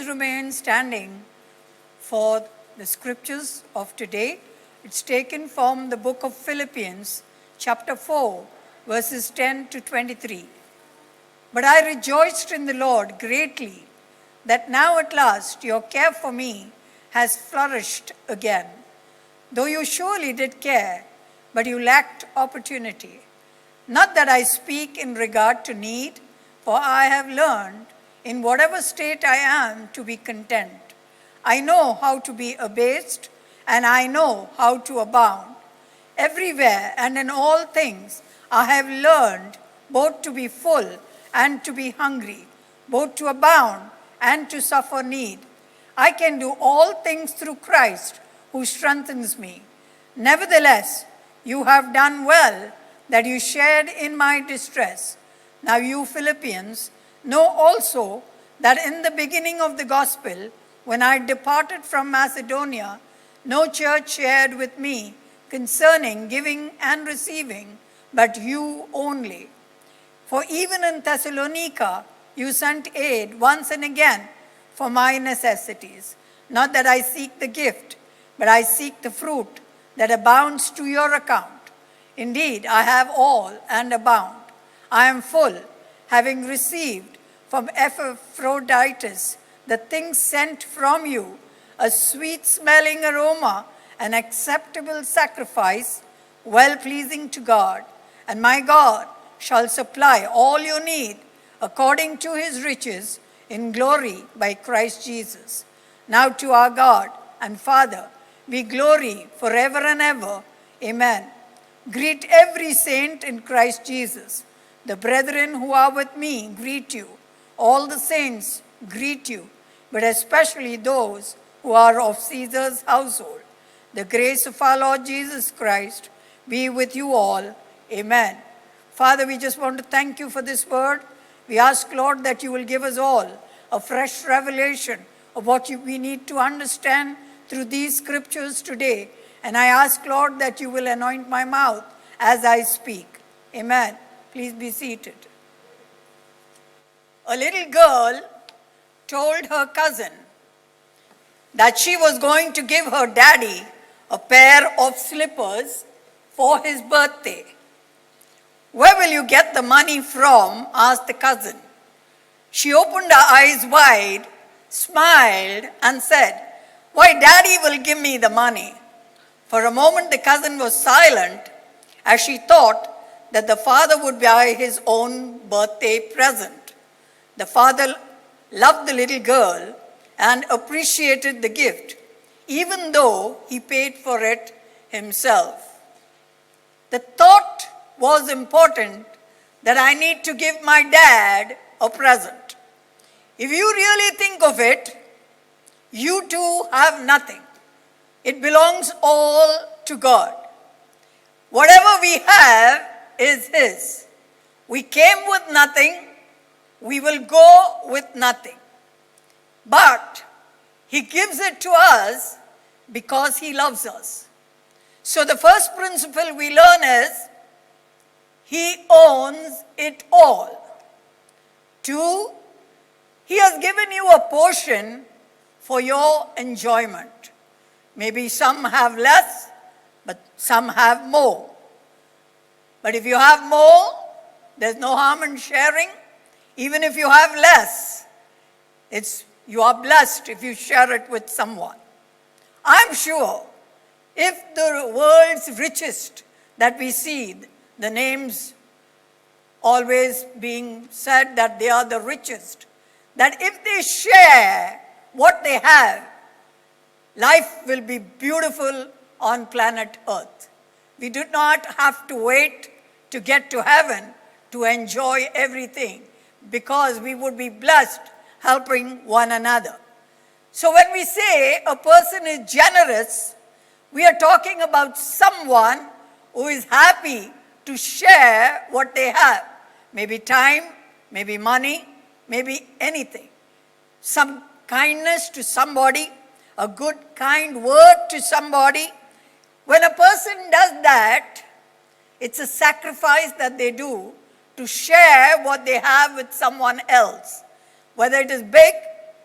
remain standing for the scriptures of today. It's taken from the book of Philippians, chapter 4, verses 10 to 23. But I rejoiced in the Lord greatly that now at last your care for me has flourished again. Though you surely did care, but you lacked opportunity. Not that I speak in regard to need, for I have learned in whatever state I am to be content. I know how to be abased, and I know how to abound. Everywhere and in all things I have learned both to be full and to be hungry, both to abound and to suffer need. I can do all things through Christ who strengthens me. Nevertheless, you have done well that you shared in my distress. Now you Philippians know also that in the beginning of the gospel, when I departed from Macedonia, no church shared with me concerning giving and receiving, but you only. For even in Thessalonica, you sent aid once and again for my necessities. Not that I seek the gift, but I seek the fruit that abounds to your account. Indeed, I have all and abound. I am full, having received from Epaphroditus the things sent from you, a sweet-smelling aroma, an acceptable sacrifice, well-pleasing to God. And my God shall supply all your need according to his riches in glory by Christ Jesus. Now to our God and Father be glory forever and ever. Amen. Greet every saint in Christ Jesus. The brethren who are with me greet you. All the saints greet you, but especially those who are of Caesar's household. The grace of our Lord Jesus Christ be with you all. Amen. Father, we just want to thank you for this word. We ask, Lord, that you will give us all a fresh revelation of what we need to understand through these scriptures today. And I ask, Lord, that you will anoint my mouth as I speak. Amen. Please be seated. A little girl told her cousin that she was going to give her daddy a pair of slippers for his birthday. Where will you get the money from? Asked the cousin. She opened her eyes wide, smiled, and said, Why, Daddy will give me the money. For a moment the cousin was silent as she thought that the father would buy his own birthday present. The father loved the little girl and appreciated the gift, even though he paid for it himself. The thought was important that I need to give my dad a present. If you really think of it, you too have nothing. It belongs all to God. Whatever we have is his. We came with nothing. We will go with nothing. But he gives it to us because he loves us. So the first principle we learn is he owns it all. 2, he has given you a portion for your enjoyment. Maybe some have less, but some have more. But if you have more, there's no harm in sharing. Even if you have less, you are blessed if you share it with someone. I'm sure if the world's richest that we see, the names always being said that they are the richest, that if they share what they have, life will be beautiful on planet Earth. We do not have to wait to get to heaven to enjoy everything, because we would be blessed helping one another. So when we say a person is generous, we are talking about someone who is happy to share what they have. Maybe time, maybe money, maybe anything. Some kindness to somebody, a good, kind word to somebody. When a person does that, it's a sacrifice that they do to share what they have with someone else, whether it is big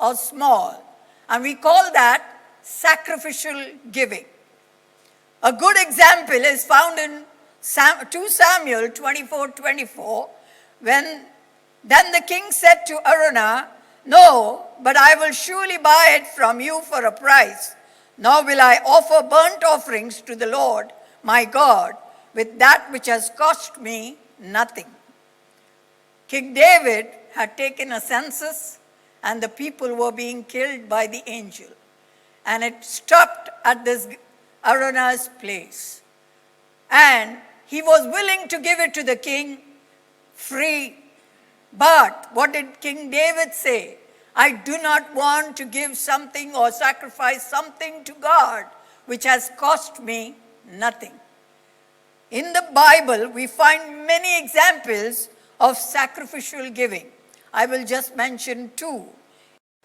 or small. And we call that sacrificial giving. A good example is found in 2 Samuel 24:24, when then the king said to Araunah, "No, but I will surely buy it from you for a price, nor will I offer burnt offerings to the Lord my God with that which has cost me nothing." King David had taken a census, and the people were being killed by the angel. And it stopped at this Araunah's place. And he was willing to give it to the king free. But what did King David say? "I do not want to give something or sacrifice something to God which has cost me nothing." In the Bible, we find many examples of sacrificial giving. I will just mention two.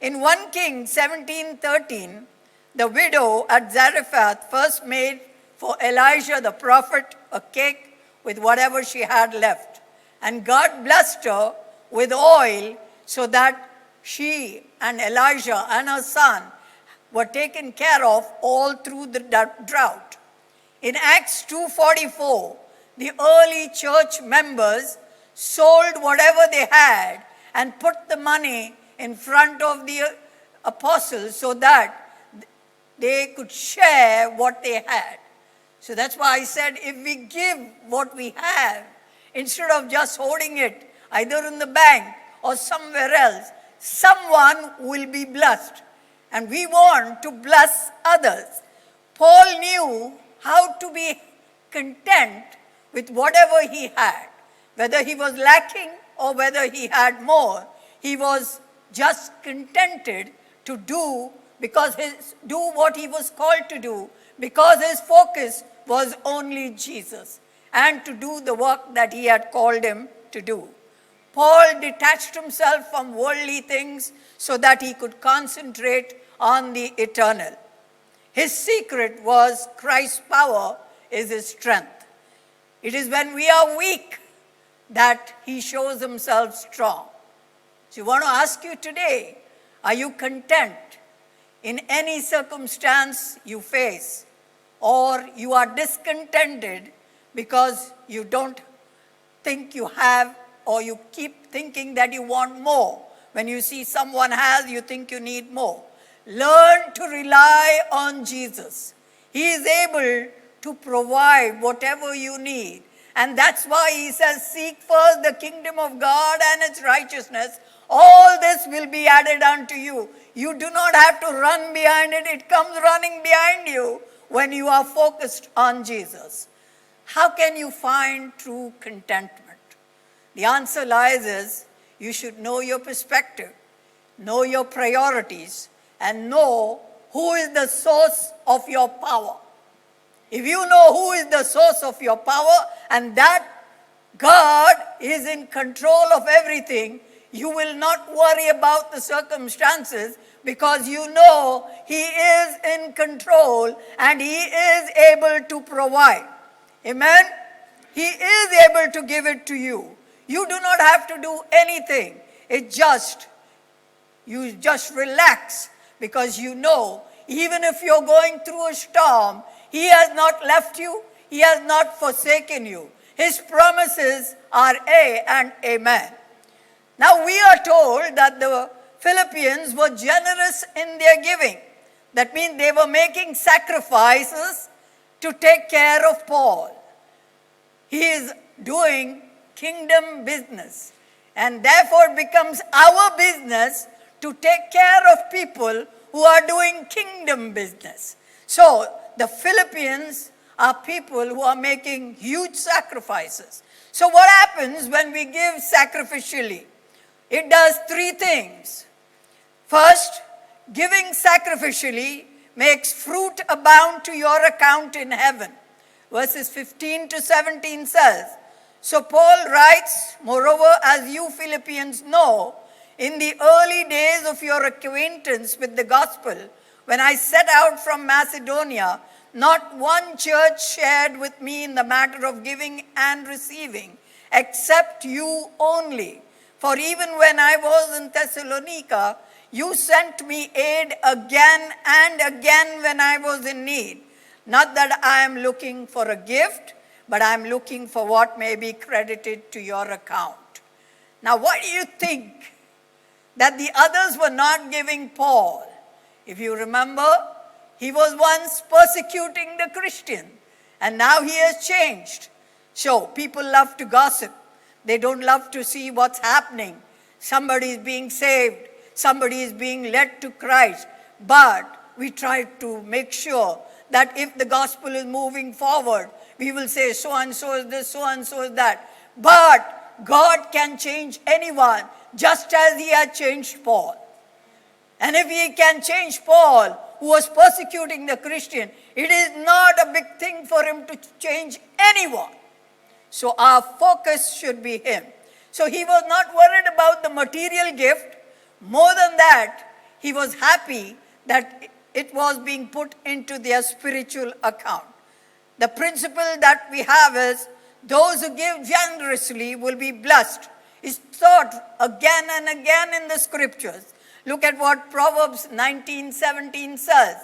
In 1 Kings 17:13, the widow at Zarephath first made for Elijah the prophet a cake with whatever she had left. And God blessed her with oil so that she and Elijah and her son were taken care of all through the drought. In Acts 2:44, the early church members sold whatever they had and put the money in front of the apostles so that they could share what they had. So that's why I said, if we give what we have, instead of just holding it either in the bank or somewhere else, someone will be blessed. And we want to bless others. Paul knew how to be content with whatever he had. Whether he was lacking or whether he had more, he was just contented to do what he was called to do, because his focus was only Jesus, and to do the work that he had called him to do. Paul detached himself from worldly things so that he could concentrate on the eternal. His secret was Christ's power is his strength. It is when we are weak that he shows himself strong. So I want to ask you today, are you content in any circumstance you face, or you are discontented because you don't think you have, or you keep thinking that you want more? When you see someone has, you think you need more. Learn to rely on Jesus. He is able to provide whatever you need. And that's why he says, "Seek first the kingdom of God and its righteousness. All this will be added unto you." You do not have to run behind it. It comes running behind you when you are focused on Jesus. How can you find true contentment? The answer lies is, you should know your perspective, know your priorities, and know who is the source of your power. If you know who is the source of your power, and that God is in control of everything, you will not worry about the circumstances, because you know he is in control and he is able to provide. Amen? He is able to give it to you. You do not have to do anything. You just relax, because you know, even if you're going through a storm, he has not left you. He has not forsaken you. His promises are A and amen. Now we are told that the Philippians were generous in their giving. That means they were making sacrifices to take care of Paul. He is doing kingdom business, and therefore it becomes our business to take care of people who are doing kingdom business. So the Philippians are people who are making huge sacrifices. So what happens when we give sacrificially? It does three things. First, giving sacrificially makes fruit abound to your account in heaven. Verses 15 to 17 says, so Paul writes, "Moreover, as you Philippians know, in the early days of your acquaintance with the gospel, when I set out from Macedonia, not one church shared with me in the matter of giving and receiving, except you only. For even when I was in Thessalonica, You sent me aid again and again when I was in need. Not that I am looking for a gift, but I am looking for what may be credited to your account. Now, why do you think that the others were not giving Paul? If you remember, he was once persecuting the Christian, and now he has changed. So, people love to gossip. They don't love to see what's happening. Somebody is being saved. Somebody is being led to Christ. But we try to make sure that if the gospel is moving forward, we will say so and so is this, so and so is that. But God can change anyone just as he had changed Paul. And if he can change Paul, who was persecuting the Christian, it is not a big thing for him to change anyone. So our focus should be him. So he was not worried about the material gift. More than that, he was happy that it was being put into their spiritual account. The principle that we have is those who give generously will be blessed. It's taught again and again in the scriptures. Look at what Proverbs 19:17 says.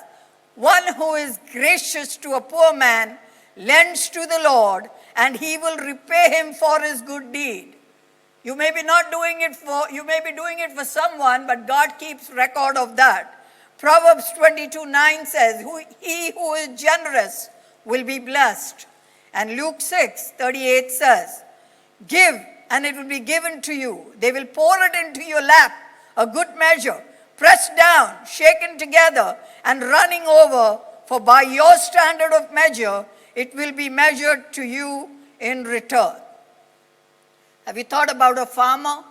One who is gracious to a poor man lends to the Lord, and he will repay him for his good deed. You may be doing it for someone, but God keeps record of that. Proverbs 22:9 says, he who is generous will be blessed. And Luke 6:38 says, give and it will be given to you. They will pour it into your lap, a good measure, pressed down, shaken together, and running over. For by your standard of measure, it will be measured to you in return. Have you thought about a farmer?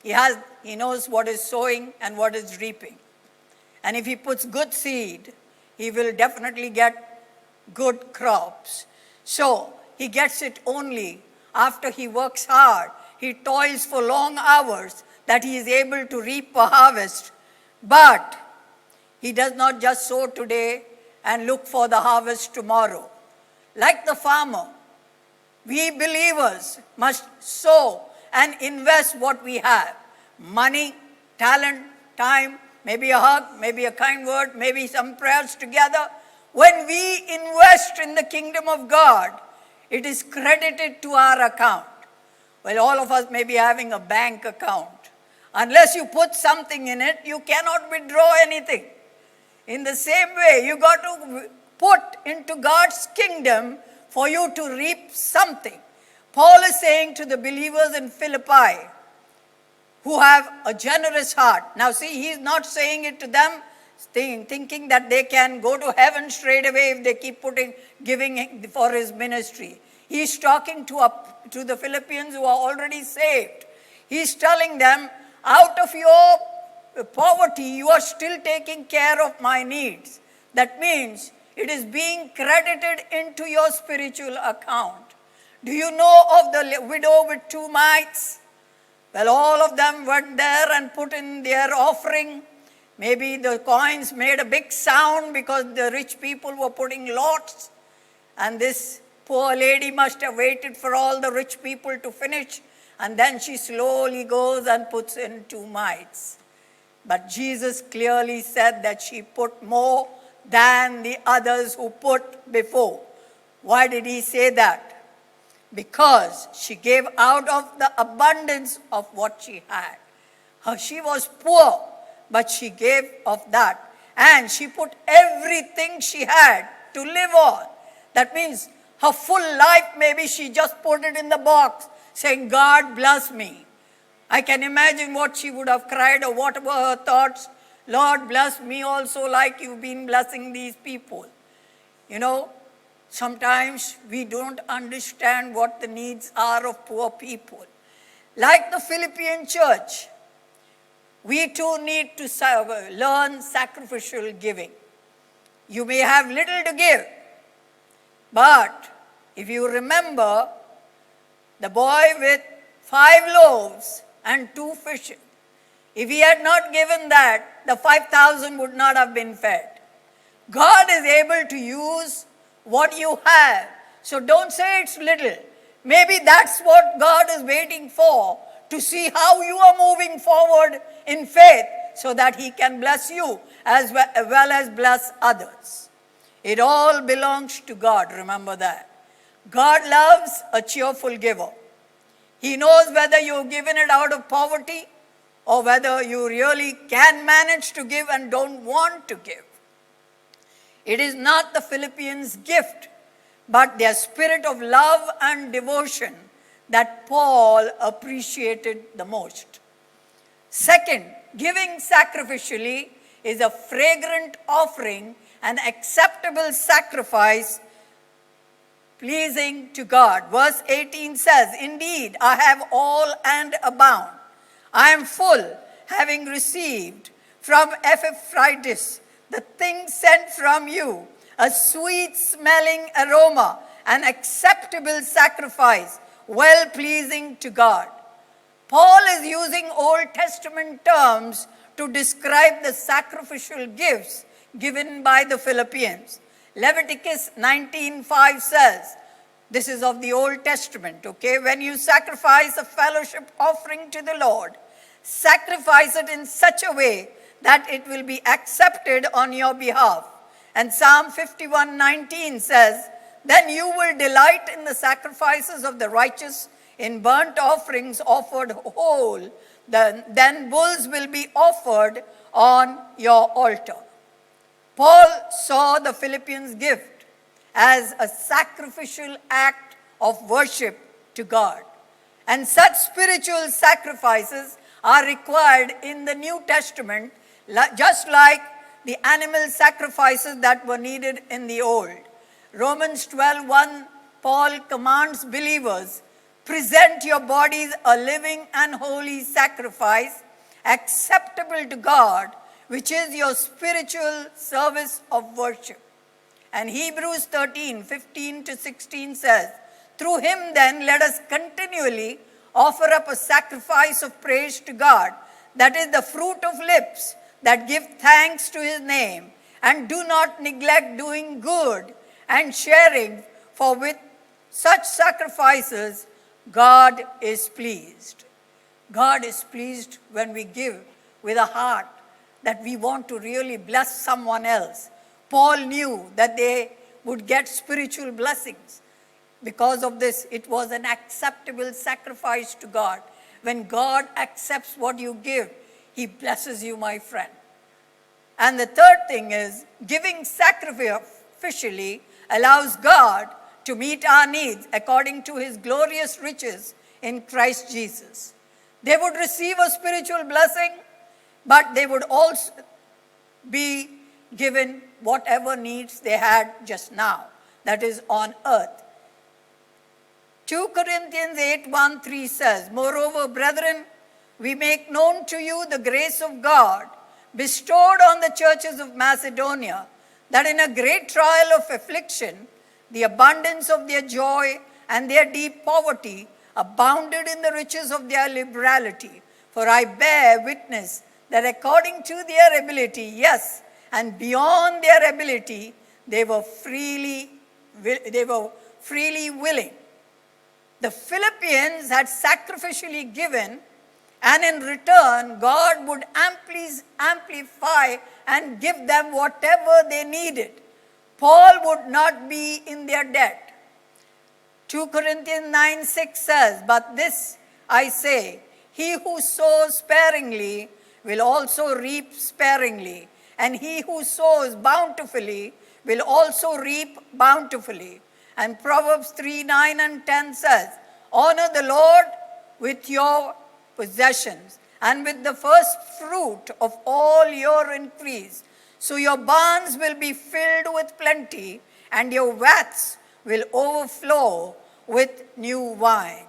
He knows what is sowing and what is reaping. And if he puts good seed, he will definitely get good crops. So he gets it only after he works hard. He toils for long hours that he is able to reap a harvest. But he does not just sow today and look for the harvest tomorrow. Like the farmer, we believers must sow and invest what we have. Money, talent, time, maybe a hug, maybe a kind word, maybe some prayers together. When we invest in the kingdom of God, it is credited to our account. Well, all of us may be having a bank account. Unless you put something in it, you cannot withdraw anything. In the same way, you got to put into God's kingdom for you to reap something. Paul is saying to the believers in Philippi who have a generous heart. Now see, he's not saying it to them thinking that they can go to heaven straight away if they keep giving for his ministry. He's talking to the Philippians who are already saved. He's telling them, out of your poverty, you are still taking care of my needs. That means it is being credited into your spiritual account. Do you know of the widow with 2 mites? Well, all of them went there and put in their offering. Maybe the coins made a big sound because the rich people were putting lots. And this poor lady must have waited for all the rich people to finish. And then she slowly goes and puts in 2 mites. But Jesus clearly said that she put more than the others who put before. Why did he say that? Because she gave out of the abundance of what she had. She was poor, but she gave of that. And she put everything she had to live on. That means her full life, maybe she just put it in the box, saying, God bless me. I can imagine what she would have cried or what were her thoughts. Lord, bless me also like you've been blessing these people. You know, sometimes we don't understand what the needs are of poor people. Like the Philippian church, we too need to learn sacrificial giving. You may have little to give, but if you remember the boy with 5 loaves and 2 fishes, if he had not given that, the 5,000 would not have been fed. God is able to use what you have. So don't say it's little. Maybe that's what God is waiting for, to see how you are moving forward in faith, so that he can bless you as well as bless others. It all belongs to God, remember that. God loves a cheerful giver. He knows whether you've given it out of poverty or whether you really can manage to give and don't want to give. It is not the Philippians' gift, but their spirit of love and devotion that Paul appreciated the most. Second, giving sacrificially is a fragrant offering, an acceptable sacrifice pleasing to God. Verse 18 says, "Indeed, I have all and abound. I am full, having received from Epaphroditus the things sent from you, a sweet-smelling aroma, an acceptable sacrifice, well-pleasing to God." Paul is using Old Testament terms to describe the sacrificial gifts given by the Philippians. Leviticus 19:5 says, this is of the Old Testament, okay? "When you sacrifice a fellowship offering to the Lord, sacrifice it in such a way that it will be accepted on your behalf." And Psalm 51:19 says, "Then you will delight in the sacrifices of the righteous, in burnt offerings offered whole. Then bulls will be offered on your altar." Paul saw the Philippians' gift as a sacrificial act of worship to God. And such spiritual sacrifices are required in the New Testament, just like the animal sacrifices that were needed in the Old. Romans 12:1, Paul commands believers, "Present your bodies a living and holy sacrifice, acceptable to God, which is your spiritual service of worship." And Hebrews 13:15-16 says, "Through him then let us continually offer up a sacrifice of praise to God, that is the fruit of lips that give thanks to his name, and do not neglect doing good and sharing, for with such sacrifices God is pleased." God is pleased when we give with a heart that we want to really bless someone else. Paul knew that they would get spiritual blessings. Because of this, it was an acceptable sacrifice to God. When God accepts what you give, he blesses you, my friend. And the third thing is, giving sacrificially allows God to meet our needs according to his glorious riches in Christ Jesus. They would receive a spiritual blessing, but they would also be given whatever needs they had just now, that is on earth. 2 Corinthians 8:1-3 says, "Moreover, brethren, we make known to you the grace of God bestowed on the churches of Macedonia, that in a great trial of affliction, the abundance of their joy and their deep poverty abounded in the riches of their liberality. For I bear witness that according to their ability, yes, and beyond their ability, they were freely willing." The Philippians had sacrificially given, and in return, God would amplify and give them whatever they needed. Paul would not be in their debt. 2 Corinthians 9:6 says, "But this I say, he who sows sparingly will also reap sparingly, and he who sows bountifully will also reap bountifully." And Proverbs 3:9-10 says, "Honor the Lord with your possessions and with the first fruit of all your increase. So your barns will be filled with plenty, and your vats will overflow with new wine."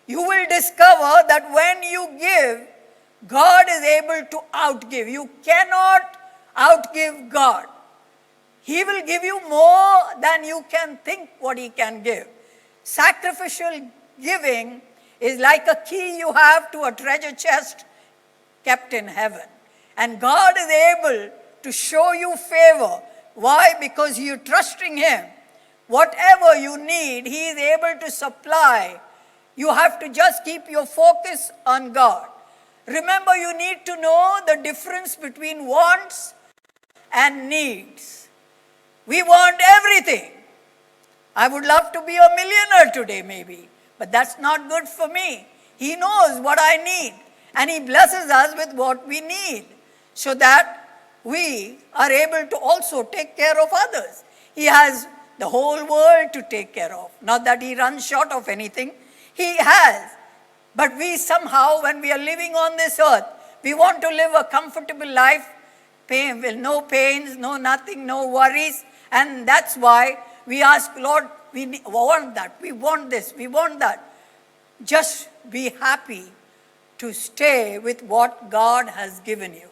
You will discover that when you give, God is able to outgive. You cannot outgive God. He will give you more than you can think what he can give. Sacrificial giving is like a key you have to a treasure chest kept in heaven. And God is able to show you favor. Why? Because you're trusting him. Whatever you need, he is able to supply. You have to just keep your focus on God. Remember, you need to know the difference between wants and needs. We want everything. I would love to be a millionaire today, maybe, but that's not good for me. He knows what I need, and He blesses us with what we need so that we are able to also take care of others. He has the whole world to take care of. Not that He runs short of anything. He has. But we somehow, when we are living on this earth, we want to live a comfortable life, with no pains, no nothing, no worries. And that's why we ask, Lord, we want that, we want this, we want that. Just be happy to stay with what God has given you.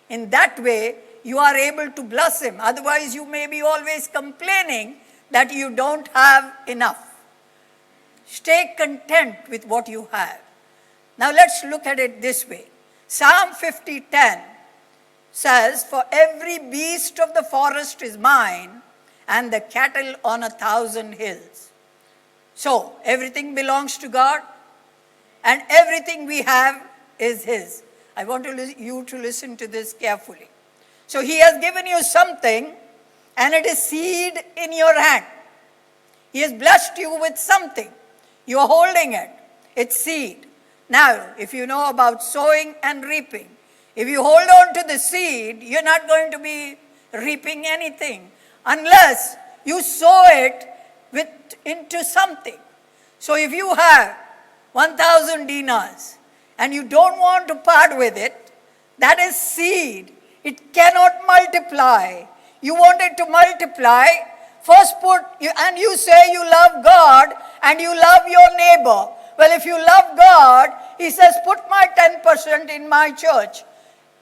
In that way, you are able to bless Him. Otherwise, you may be always complaining that you don't have enough. Stay content with what you have. Now let's look at it this way. Psalm 50:10 says, "For every beast of the forest is mine, and the cattle on 1,000 hills." So, everything belongs to God, and everything we have is His. I want you to listen to this carefully. So, He has given you something, and it is seed in your hand. He has blessed you with something. You are holding it. It's seed. Now, if you know about sowing and reaping, if you hold on to the seed, you're not going to be reaping anything unless you sow it into something. So if you have 1,000 dinars and you don't want to part with it, that is seed. It cannot multiply. You want it to multiply, first and you say you love God and you love your neighbor. Well, if you love God, He says, put my 10% in my church,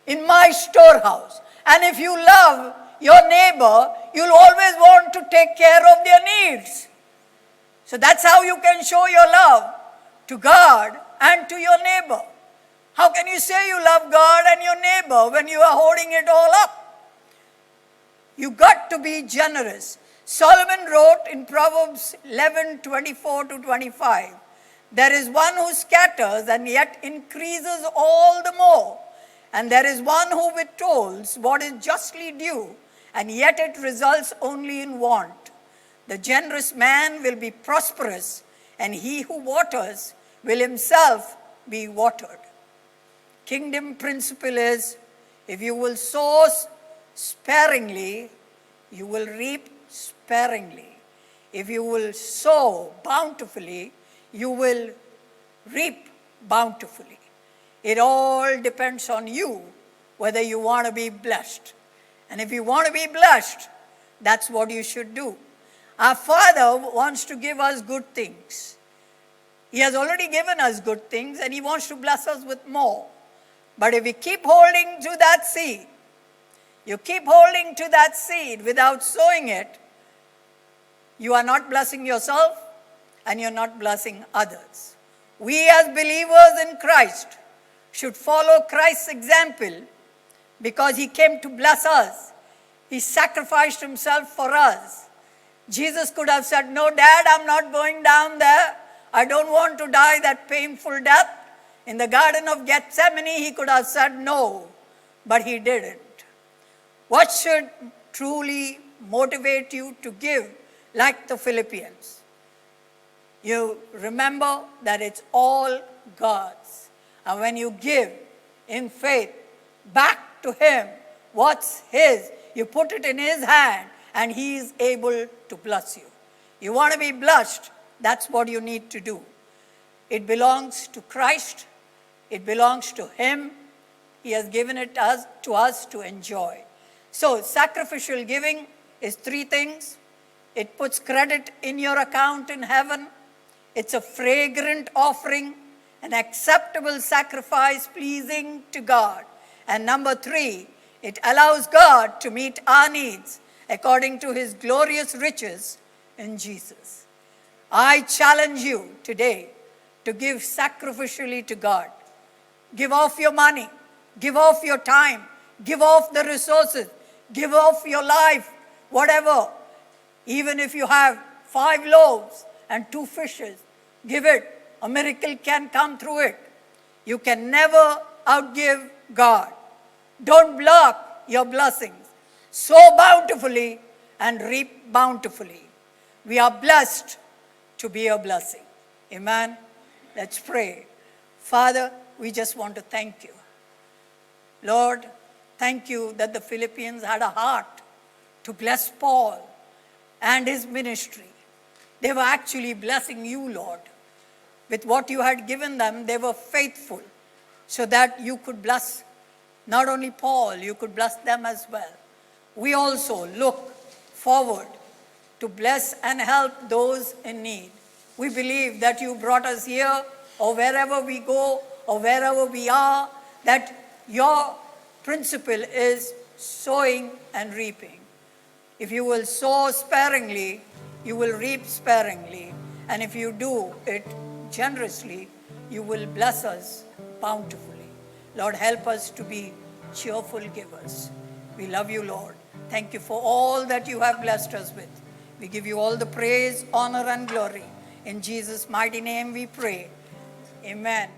in my storehouse. And if you love your neighbor, you'll always want to take care of their needs. So that's how you can show your love to God and to your neighbor. How can you say you love God and your neighbor when you are holding it all up? You got to be generous. Solomon wrote in Proverbs 11:24-25, "There is one who scatters and yet increases all the more. And there is one who withholds what is justly due, and yet it results only in want. The generous man will be prosperous, and he who waters will himself be watered." Kingdom principle is, if you will sow sparingly, you will reap sparingly. If you will sow bountifully, you will reap bountifully. It all depends on you whether you want to be blessed. And if you want to be blessed, that's what you should do. Our Father wants to give us good things. He has already given us good things, and He wants to bless us with more. But if we keep holding to that seed, you keep holding to that seed without sowing it, you are not blessing yourself and you're not blessing others. We as believers in Christ should follow Christ's example because He came to bless us. He sacrificed Himself for us. Jesus could have said, "No, Dad, I'm not going down there. I don't want to die that painful death." In the Garden of Gethsemane, He could have said no, but He didn't. What should truly motivate you to give like the Philippians? You remember that it's all God's. And when you give in faith back to Him what's His, you put it in His hand and He is able to bless you. You want to be blessed, that's what you need to do. It belongs to Christ. It belongs to Him. He has given it to us to enjoy. So sacrificial giving is three things. It puts credit in your account in heaven. It's a fragrant offering, an acceptable sacrifice pleasing to God. And number three, it allows God to meet our needs according to His glorious riches in Jesus. I challenge you today to give sacrificially to God. Give off your money. Give off your time. Give off the resources. Give off your life. Whatever. Even if you have 5 loaves and 2 fishes, give it. A miracle can come through it. You can never outgive God. Don't block your blessings. Sow bountifully and reap bountifully. We are blessed to be a blessing. Amen. Let's pray. Father, we just want to thank you. Lord, thank you that the Philippians had a heart to bless Paul and his ministry. They were actually blessing you, Lord. With what you had given them, they were faithful so that you could bless not only Paul, you could bless them as well. We also look forward to bless and help those in need. We believe that you brought us here or wherever we go or wherever we are, that your principle is sowing and reaping. If you will sow sparingly, you will reap sparingly. And if you do it generously, you will bless us bountifully. Lord, help us to be cheerful givers. We love you, Lord. Thank you for all that you have blessed us with. We give you all the praise, honor, and glory. In Jesus' mighty name we pray. Amen.